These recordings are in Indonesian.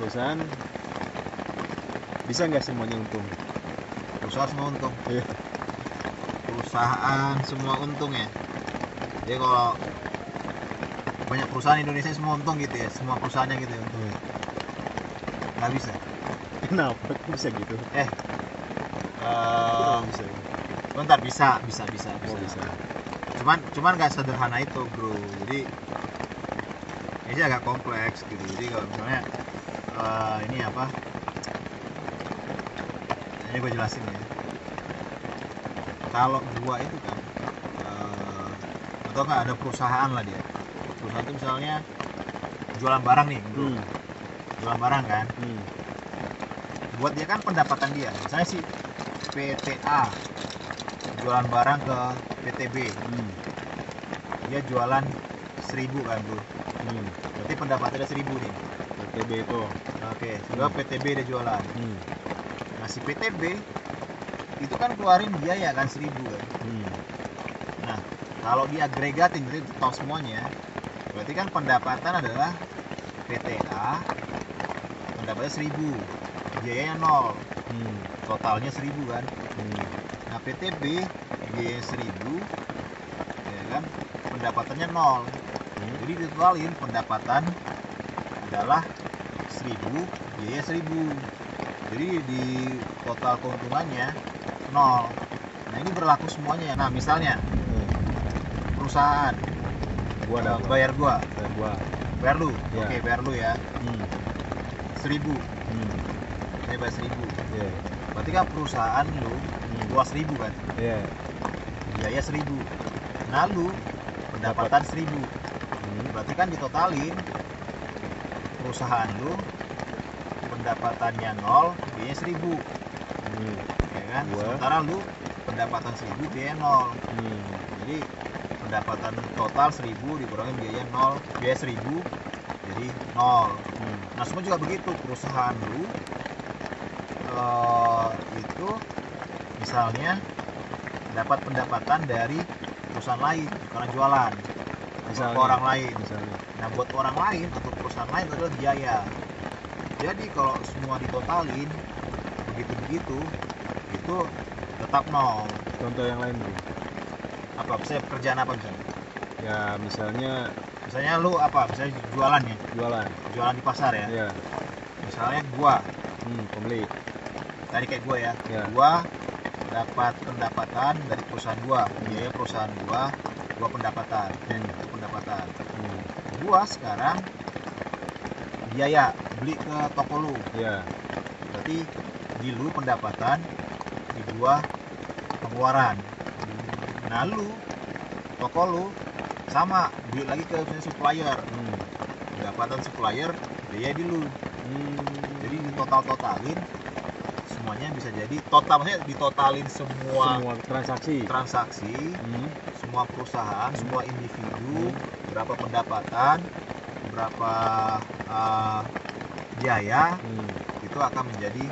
perusahaan bisa nggak semuanya untung? Perusahaan semua untung. Iya. Perusahaan semua untung ya. Jadi kalau banyak perusahaan Indonesia semua untung gitu ya, semua perusahaannya gitu ya untung. Iya. Nggak bisa. Kenapa kok bisa gitu? Bisa. Bentar, bisa. Oh, bisa. Cuman nggak sederhana itu bro. Jadi ini agak kompleks gitu. Jadi kalau misalnya ini apa? Ini gue jelasin ya. Kalau gua itu kan atau nggak ada perusahaan lah dia. Perusahaan itu misalnya jualan barang nih bro. Jualan barang kan. Buat dia kan pendapatan dia. Misalnya si PTA jualan barang ke PTB. Dia jualan 1.000 kan bro. Berarti pendapatannya 1.000 nih. PTB itu. Oke, sebab PTB dia jualan. Nah si PTB itu kan keluarin biaya kan 1.000 kan. Nah kalau diagregatin jadi total semuanya, berarti kan pendapatan adalah PTA pendapatnya 1.000, biayanya 0, totalnya 1.000 kan. Nah PTB biaya 1.000 ya kan, pendapatannya 0. Jadi ditotalin pendapatan adalah 1.000, biaya 1.000. Jadi di total keuntungannya 0. Nah ini berlaku semuanya ya. Nah misalnya perusahaan bayar lu. Ya. Oke, bayar lu ya 1.000. Saya bayar 1.000. Iya. Berarti kan perusahaan lu luas 1.000 kan, Iya. biaya 1.000. Nah lu pendapatan 1.000. Berarti kan ditotalin perusahaan lu pendapatannya 0, biaya 1.000. Ya kan? Sementara lu pendapatan 1.000, biaya 0. Jadi pendapatan total 1.000 dikurangi biaya 0, biaya 1.000 jadi 0. Nah semua juga begitu. Perusahaan lu itu misalnya dapat pendapatan dari perusahaan lain karena jualan misalnya, ke orang lain misalnya. Nah buat orang lain atau perusahaan lain itu adalah biaya. Jadi kalau semua ditotalin begitu itu tetap 0. Contoh yang lain bro. Apa misalnya pekerjaan apa misalnya? Ya misalnya Lu apa? Misalnya jualan ya? Jualan di pasar ya? Iya. Misalnya gua pembeli. Tadi kayak gua ya. Ya. Gua dapat pendapatan dari perusahaan gua, biaya perusahaan gua pendapatan. Itu pendapatan. Gua sekarang biaya beli ke toko lu. Iya. Berarti di lu pendapatan, di gua pengeluaran. Nah lu toko lu sama beli lagi ke supplier. Pendapatan supplier, biaya di lu. Jadi di totalin semuanya bisa jadi total, maksudnya ditotalin semua transaksi semua perusahaan, semua individu, berapa pendapatan, berapa biaya, itu akan menjadi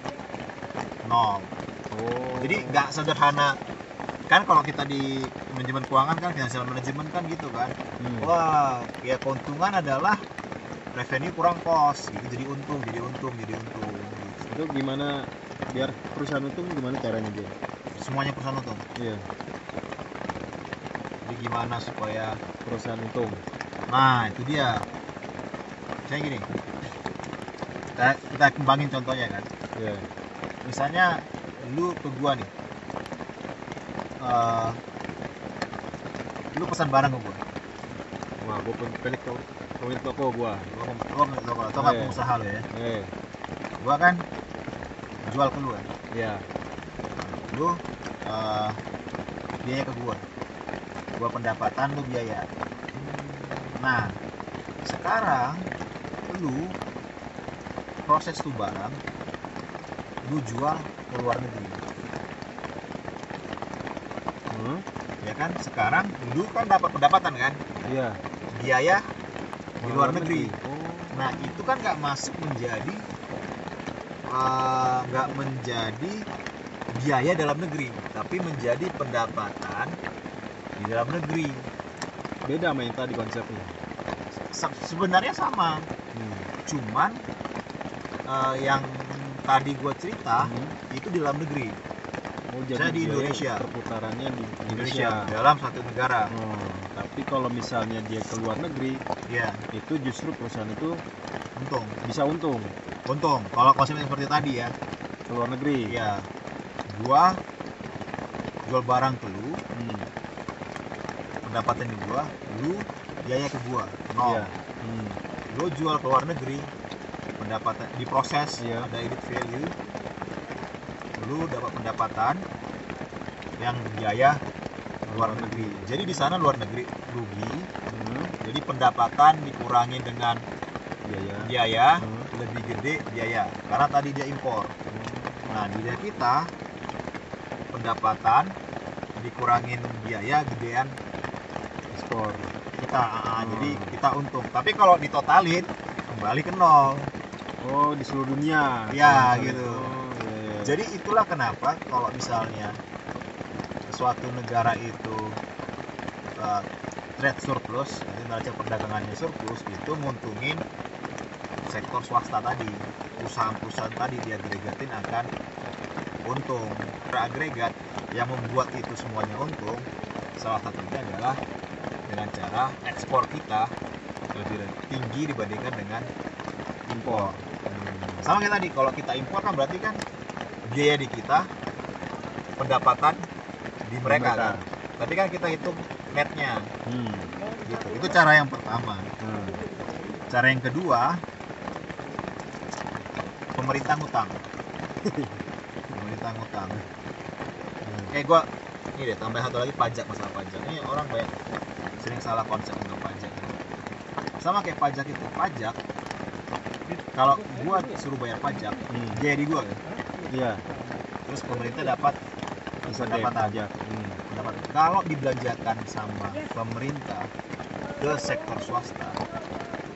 0. Jadi nggak sederhana kan. Kalau kita di manajemen keuangan kan, financial management kan gitu kan. Wah ya keuntungan adalah revenue kurang cost gitu, jadi untung gitu. Itu gimana biar perusahaan untung, gimana caranya dia? Semuanya perusahaan untung. Iya. Jadi gimana supaya perusahaan untung? Nah itu dia. Misalnya gini, kita kembangin contohnya kan. Iya. Misalnya lu ke gua nih, lu pesan barang ke gua. Wah, gua pemilik toko gua. Gua pemilik toko atau nggak pengusaha lu ya. Gua kan jual ke lu kan. Iya. Lu biaya ke gua pendapatan, lu biaya. Nah sekarang lu proses tuh barang, lu jual ke luar negeri. Ya kan, sekarang lu kan dapat pendapatan kan. Iya. Biaya di luar negeri. Nah itu kan nggak masuk menjadi biaya dalam negeri, tapi menjadi pendapatan di dalam negeri. Beda sama yang tadi konsepnya. Sebenarnya sama, cuman yang tadi gue cerita itu di dalam negeri. Jadi di Indonesia. Perputarannya di Indonesia dalam satu negara. Tapi kalau misalnya dia ke luar negeri, ya itu justru perusahaan itu bisa untung. Kalau konsepnya seperti tadi ya, ke luar negeri. Ya, gua jual barang ke lu, pendapatan di gua, lu biaya ke gua, nol. Iya. Lu jual ke luar negeri, pendapatan diproses, ada added value, lu dapat pendapatan yang biaya luar negeri. Jadi di sana luar negeri rugi, jadi pendapatan dikurangi dengan biaya lebih gede biaya karena tadi dia impor. Nah di kita pendapatan dikurangin biaya gedean ekspor kita, jadi kita untung. Tapi kalau ditotalin kembali ke nol. Oh, di seluruh dunia ya gitu. Jadi itulah kenapa kalau misalnya suatu negara itu trade surplus, neraca perdagangannya surplus, itu nguntungin sektor swasta tadi, perusahaan-perusahaan tadi diagregatin akan untung. Agregat yang membuat itu semuanya untung salah satunya adalah dengan cara ekspor kita lebih tinggi dibandingkan dengan impor. Sama kayak tadi, kalau kita impor kan berarti kan biaya di kita, pendapatan di mereka kan. Tapi kan kita hitung netnya. Gitu. Itu cara yang pertama. Cara yang kedua, pemerintah ngutang. Gua ini deh tambah satu lagi, pajak. Masalah pajak ini orang banyak sering salah konsep tentang pajak. Sama kayak pajak itu, pajak kalau gua suruh bayar pajak, biaya di gua kan. Iya. Terus pemerintah dapat pajak. Kalau dibelanjakan sama pemerintah ke sektor swasta,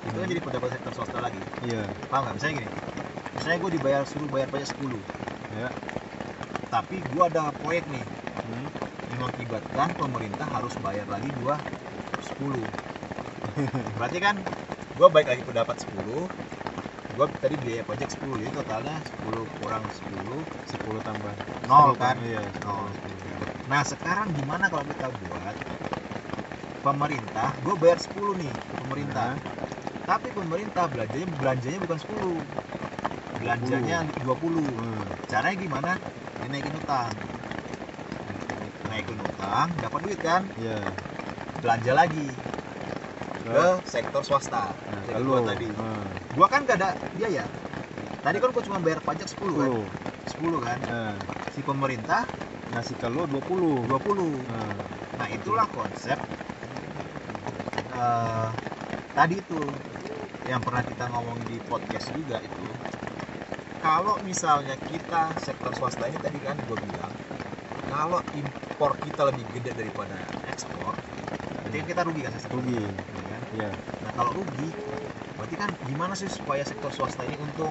itu kan jadi pendapatan sektor swasta lagi. Iya. Paham nggak? Misalnya gini, misalnya gue suruh bayar pajak 10, ya. Tapi gue ada proyek nih, mengakibatkan pemerintah harus bayar lagi gue 10. Berarti kan gue baik lagi pendapat 10, gue tadi biaya pajak 10, jadi totalnya 10 kurang 10 tambah 0 kan? Iya, 0. Nah sekarang gimana kalau kita buat pemerintah, gue bayar 10 nih ke pemerintah, tapi pemerintah belanjanya bukan 10, belanjanya 20. Caranya gimana? Naikin utang, dapat duit kan? Iya. Belanja lagi ke sektor swasta. Gua tadi. Gua kan gak ada biaya. Tadi kan gua cuma bayar pajak 10 kan? 10 kan? Si pemerintah ngasih ke lo 20. Nah, itulah konsep tadi itu yang pernah kita ngomong di podcast juga itu. Kalau misalnya kita sektor swasta ini tadi kan gue bilang, kalau impor kita lebih gede daripada ekspor, berarti kan kita rugi kan? Rugi, kan? Ya. Nah kalau rugi, berarti kan gimana sih supaya sektor swasta ini untung?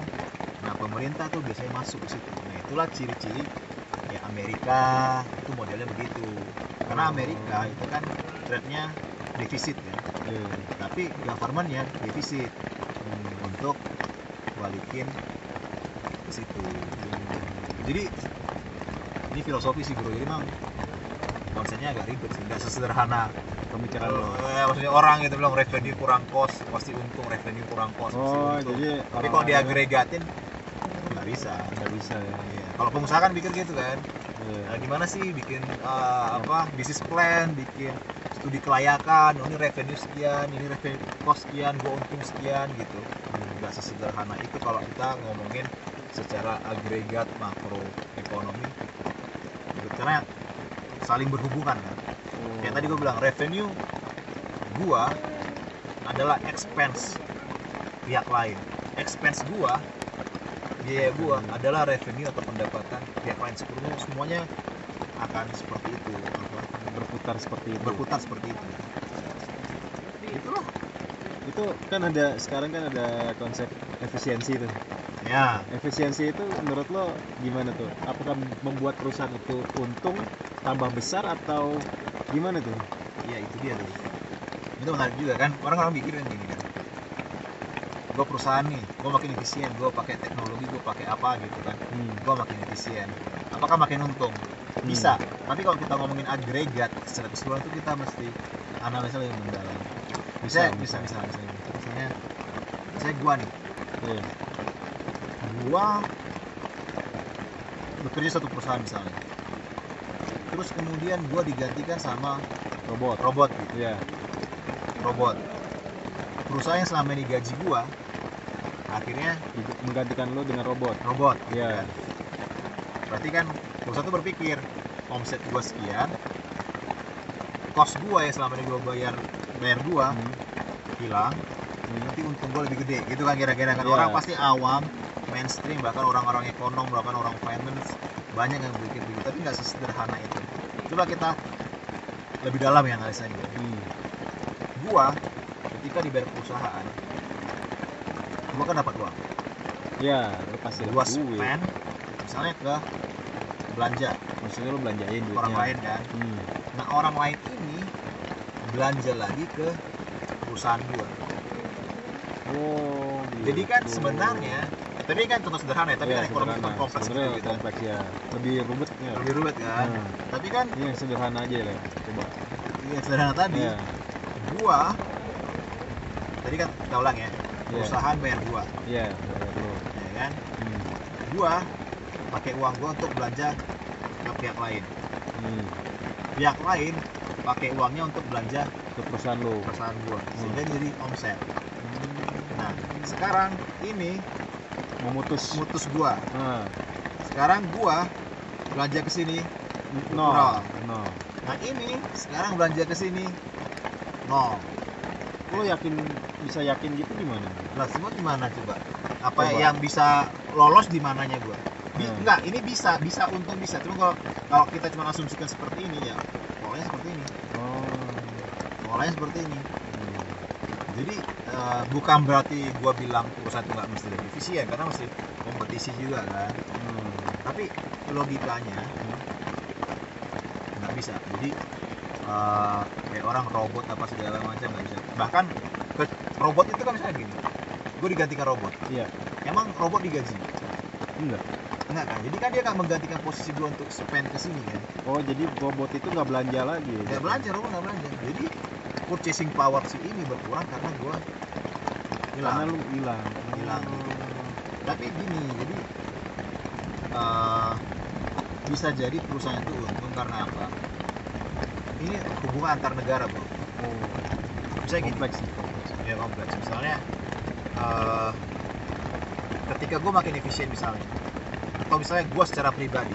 Nah pemerintah tuh biasanya masuk ke situ. Nah itulah ciri-ciri ya Amerika itu modelnya begitu. Karena Amerika itu kan trade-nya defisit kan, tapi government-nya defisit untuk balikin ke situ. Jadi ini filosofi sih bro, jadi memang konsepnya agak ribet sih, nggak sesederhana pemikiran lo. Maksudnya orang itu bilang revenue kurang cost pasti untung, revenue kurang cost pasti untung. Jadi tapi kalau diagregatin nggak bisa ya. Kalau pengusaha kan pikir gitu kan. Nah, gimana sih bikin bisnis plan, bikin studi kelayakan, ini revenue sekian, ini revenue cost sekian, gue untung sekian gitu. Nggak sesederhana itu kalau kita ngomongin secara agregat makro ekonomi, karena saling berhubungan kan. Kayak tadi gue bilang, revenue gua adalah expense pihak lain, expense gua, biaya gua adalah revenue atau pendapatan pihak lain. Semuanya akan seperti itu, berputar seperti itu. Itulah. Itu kan sekarang kan ada konsep efisiensi tuh. Ya. Efisiensi itu menurut lo gimana tuh? Apakah membuat perusahaan itu untung tambah besar atau gimana tuh? Ya itu dia tuh. Itu menarik juga kan. Orang-orang mikirin gini kan. gue perusahaan nih, gue makin efisien, gue pakai teknologi, gue pakai apa gitu kan, gue makin efisien, apakah makin untung? Bisa. Tapi kalau kita ngomongin agregat secara keseluruhan itu kita mesti analisa lebih mendalam. Misalnya gue nih, gue bekerja satu perusahaan misalnya, terus kemudian gue digantikan sama robot gitu. Robot. Perusahaan yang selama ini gaji gue akhirnya menggantikan lo dengan robot. Kan? Berarti kan perusahaan itu berpikir omset gue sekian, cost gue yang selama ini gue bayar gue hilang, nanti untung gue lebih gede gitu kan kira-kira kan. Orang pasti awam, mainstream, bahkan orang-orang ekonom, bahkan orang finance banyak yang berpikir begitu, tapi nggak sesederhana itu. Coba kita lebih dalam ya analisanya. Gua ketika dibayar perusahaan, gua kan dapat uang. Lo pasti gua spend misalnya ke belanja. Maksudnya lo belanjain duitnya orang lain kan. Nah, orang lain ini belanja lagi ke perusahaan gua. Gitu. Jadi kan sebenarnya, tapi kan contoh sederhana ya, tapi kan ekonomi itu kompleks gitu. Kompleks ya. Lebih rumit kan. Tapi kan ini yang sederhana aja lah. Coba. Yang sederhana tadi. Gua tadi kan kita ulang ya, perusahaan bayar gua. Bayar lo. Ya kan? Gua pakai uang gua untuk belanja ke pihak lain. Pihak lain pakai uangnya untuk belanja ke perusahaan gua. Sehingga jadi omset. Nah, sekarang ini memutus gua. Sekarang gua belanja ke sini nol. Nah, ini sekarang belanja ke sini nol. Lo bisa yakin gitu gimana? Lah, semua gimana coba? Apa coba. Yang bisa lolos di mananya gua? Enggak, ini bisa untung bisa. Cuma kalau kita cuma asumsikan seperti ini ya, polanya seperti ini. Polanya seperti ini. Jadi bukan berarti gua bilang perusahaan itu nggak mesti lebih efisien, karena mesti kompetisi juga kan. Tapi logikanya nggak bisa. Jadi kayak orang robot apa segala macam nggak bisa. Bahkan robot itu kan misalnya gini, gue digantikan robot. Emang robot digaji? Enggak kan. Jadi kan dia akan menggantikan posisi gue untuk spend ke sini kan. Jadi robot itu nggak belanja lagi? Robot nggak belanja. Jadi purchasing power si ini berkurang karena gue hilang gitu. Tapi gini, jadi bisa jadi perusahaan itu untung karena apa? Ini hubungan antar negara, bro. Bisa kompleks. Kompleks. Misalnya ketika gue makin efisien misalnya, atau misalnya gue secara pribadi,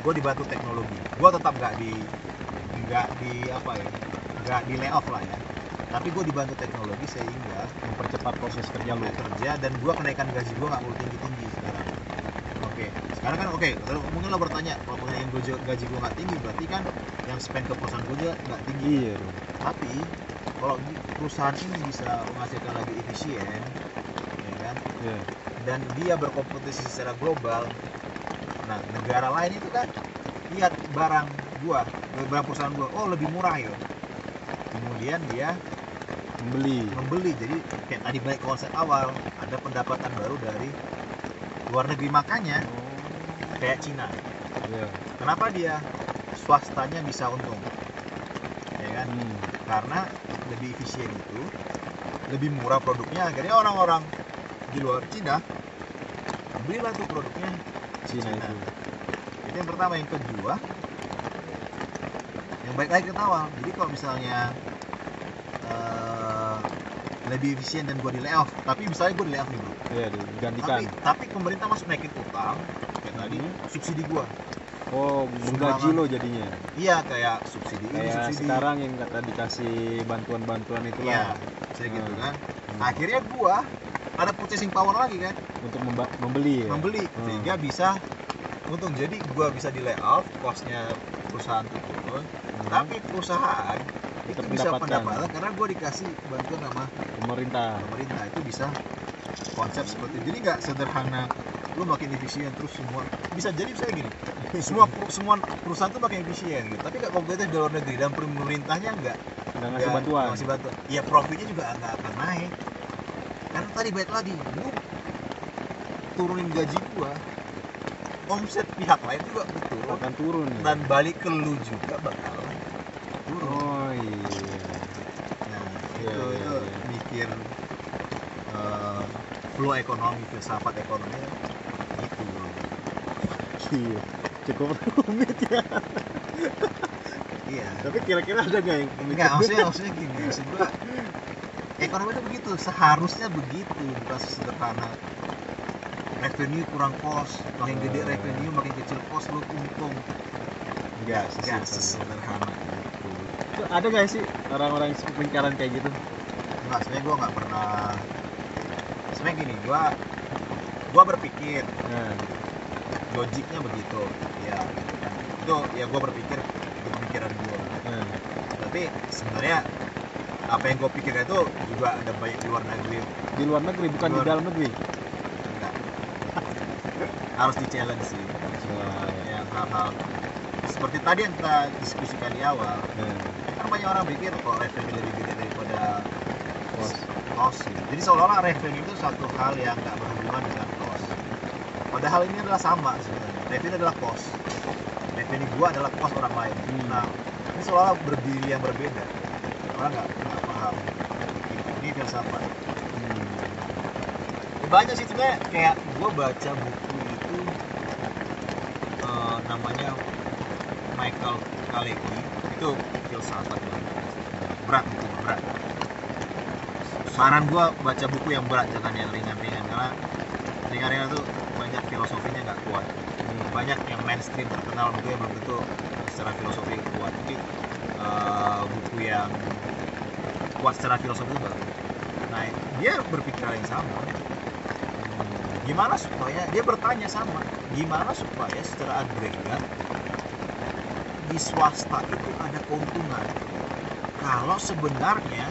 gue dibantu teknologi, gue tetap nggak di lay off lah ya, tapi gue dibantu teknologi sehingga mempercepat proses kerja dan gue kenaikan gaji gue nggak perlu tinggi sekarang. Sekarang kan mungkin lo bertanya, kalau kenaikan gaji gue nggak tinggi, berarti kan yang spend ke perusahaan gue juga nggak tinggi. Tapi kalau perusahaan ini bisa menghasilkan lagi efisien, ya kan? Dan dia berkompetisi secara global. Nah, negara lain itu kan lihat barang perusahaan gua, lebih murah ya. Kemudian dia membeli. Jadi kayak tadi balik konsep awal, ada pendapatan baru dari luar negeri. Makanya kayak Cina. Kenapa dia swastanya bisa untung? Ya kan? Karena lebih efisien itu, lebih murah produknya, akhirnya orang-orang di luar Cina belilah tuh produknya Cina. Itu yang pertama. Yang kedua, yang baik lagi ke awal, jadi kalau misalnya lebih efisien dan gue di layoff, tapi misalnya gue di layoff nih bro, digantikan, tapi pemerintah masuk naikin utang kayak tadi, subsidi gue menggaji lo jadinya. Kayak subsidi sekarang yang kata dikasih bantuan itu lah. Saya gitu kan. Akhirnya gua ada purchasing power lagi kan untuk membeli sehingga bisa untung. Jadi gua bisa di layoff, cost-nya perusahaan turun, tapi perusahaan itu bisa pendapatan karena gua dikasih bantuan sama pemerintah. Itu bisa konsep seperti itu. Jadi nggak sederhana lu makin efisien terus semua bisa jadi misalnya gini, semua perusahaan tuh makin efisien gitu, tapi nggak kompetitif di luar negeri dan pemerintahnya nggak ngasih bantuan. Ya profitnya juga nggak akan naik Karena tadi balik lagi, lu turunin gaji gua, omset pihak lain juga berturun akan turun ya? dan balik ke lu juga bakal turun. Oh iya. Nah, Iya, itu iya, iya. mikir flow ekonomi, filsafat ekonomi gitu. Iya. Cukup rumit ya. Iya. Tapi kira-kira ada nggak yang Enggak, maksudnya gini, maksud gua ekonomi itu begitu, seharusnya begitu, bukan sederhana. Revenue kurang kos, makin gede revenue, makin kecil kos, lu untung. Enggak Enggak sesederhana itu. Itu ada nggak sih orang-orang yang lingkaran kayak gitu? Enggak, sebenarnya gua nggak pernah. Sebenarnya gini, gua berpikir Nah, logiknya begitu, ya gitu kan. Itu ya gua berpikir itu pemikiran gua. nah. Tapi sebenarnya apa yang gue pikirkan itu juga ada banyak di luar negeri. Di luar negeri bukan di Luar. dalam negeri. Enggak. Harus di challenge sih. Wah, ya. Yang hal-hal seperti tadi yang kita diskusikan di awal, Nah, kan banyak orang pikir kok revenue lebih gede daripada Kos. cost gitu. Jadi seolah-olah revenue itu satu hal yang nggak berhubungan dengan cost. Padahal ini adalah sama sebenarnya. Revenue adalah cost. Revenue gua adalah cost orang lain. Nah, ini seolah-olah berdiri yang berbeda. Orang nggak paham. Ini filsafat. Banyak sih sebenarnya, kayak gua baca buku itu namanya Michael Kalecki, itu filsafat berat, buku berat. Saran gua baca buku yang berat, jangan yang ringan-ringan, karena ringan-ringan itu banyak filosofinya nggak kuat. Banyak yang mainstream terkenal buku yang belum tentu secara filosofi kuat. Tapi buku yang kuat secara filosofi itu bagus. Nah, dia berpikir hal yang sama. Gimana supaya dia bertanya sama, gimana supaya secara agregat di swasta itu ada keuntungan kalau sebenarnya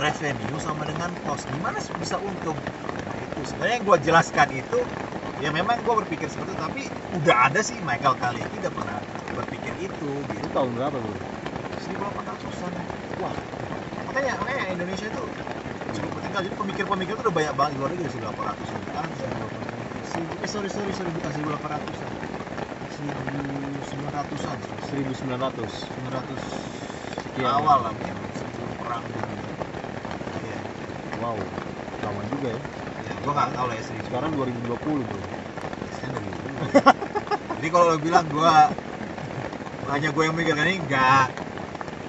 revenue sama dengan cost, gimana bisa untung? Nah, itu sebenarnya yang gue jelaskan itu ya, memang gue berpikir seperti itu, tapi udah ada sih Michael Kalecki udah pernah berpikir itu itu gitu. tahun berapa bro? 1800-an. Wah, makanya Indonesia itu cukup tertinggal. Jadi pemikir-pemikir itu udah banyak banget di luar negeri, 1800-an. Sorry, bukan 1800-an. 1900-an. 1900 900 sekian. awal lah mungkin, sebelum perang dunia. Iya. Wow, lama juga ya. Ya, gua nggak tahu lah ya seribu. Sekarang 2020 bro. Biasanya dari dulu. Jadi kalau lo bilang hanya gue yang mikirkan ini, enggak.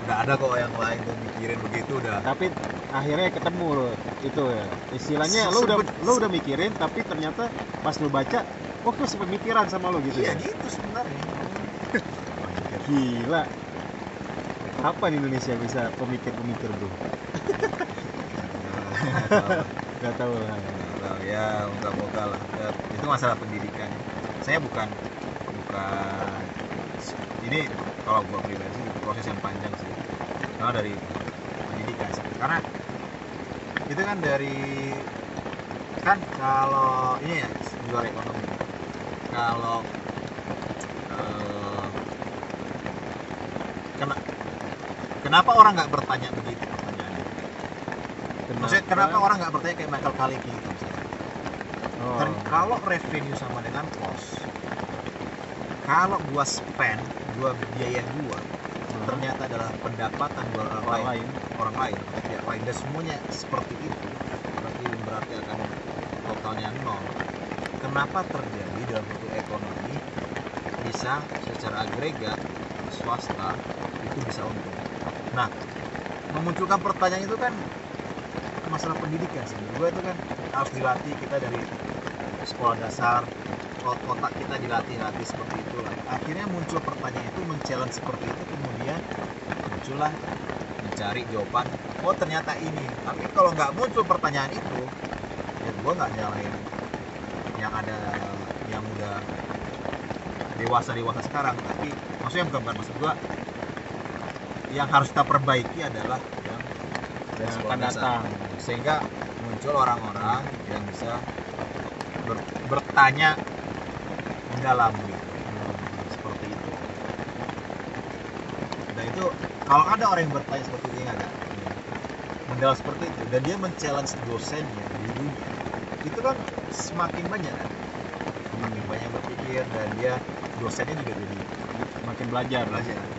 Udah ada kok yang lain tuh mikirin begitu udah. Tapi akhirnya ketemu lo itu ya. Istilahnya lo udah mikirin, tapi ternyata pas lo baca, kok tuh sepemikiran sama lo gitu Iya ya. gitu sebenarnya. Gila. Kapan Indonesia bisa pemikir-pemikir bro? Gak tahu lah. Ya moga-moga lah. Itu masalah pendidikan. Saya bukan ini, kalau gua pribadi sih proses yang panjang sih. Karena dari pendidikan sih. Karena itu kan kalau ini ya di luar ekonomi. Kalau kenapa orang nggak bertanya begitu pertanyaannya? Maksudnya kenapa orang nggak bertanya kayak Michael Kalecki gitu misalnya? Kalau revenue sama dengan cost, kalau gua spend, gua biaya gua ternyata adalah pendapatan gua orang lain, pihak lain, dan semuanya seperti itu, berarti akan totalnya nol. Kenapa terjadi dalam bentuk ekonomi bisa secara agregat swasta itu bisa untung? Nah, memunculkan pertanyaan itu kan masalah pendidikan sih. Gue itu kan harus dilatih, kita dari sekolah dasar, otak kita dilatih seperti itu lah. Akhirnya muncul pertanyaan itu, men-challenge seperti itu, kemudian muncullah mencari jawaban. Oh ternyata ini. Tapi kalau nggak muncul pertanyaan itu, ya gue nggak nyalain yang ada, yang udah dewasa sekarang. Tapi maksudnya bukan maksud gue, yang harus kita perbaiki adalah yang dari sekolah dasar, sehingga muncul orang-orang yang bisa bertanya mendalam gitu. Seperti itu. Dan itu kalau ada orang yang bertanya seperti ini agak modal seperti itu dan dia men-challenge dosennya, gurunya, itu kan semakin banyak kan, semakin banyak berpikir dan dia dosennya juga jadi makin belajar. belajar.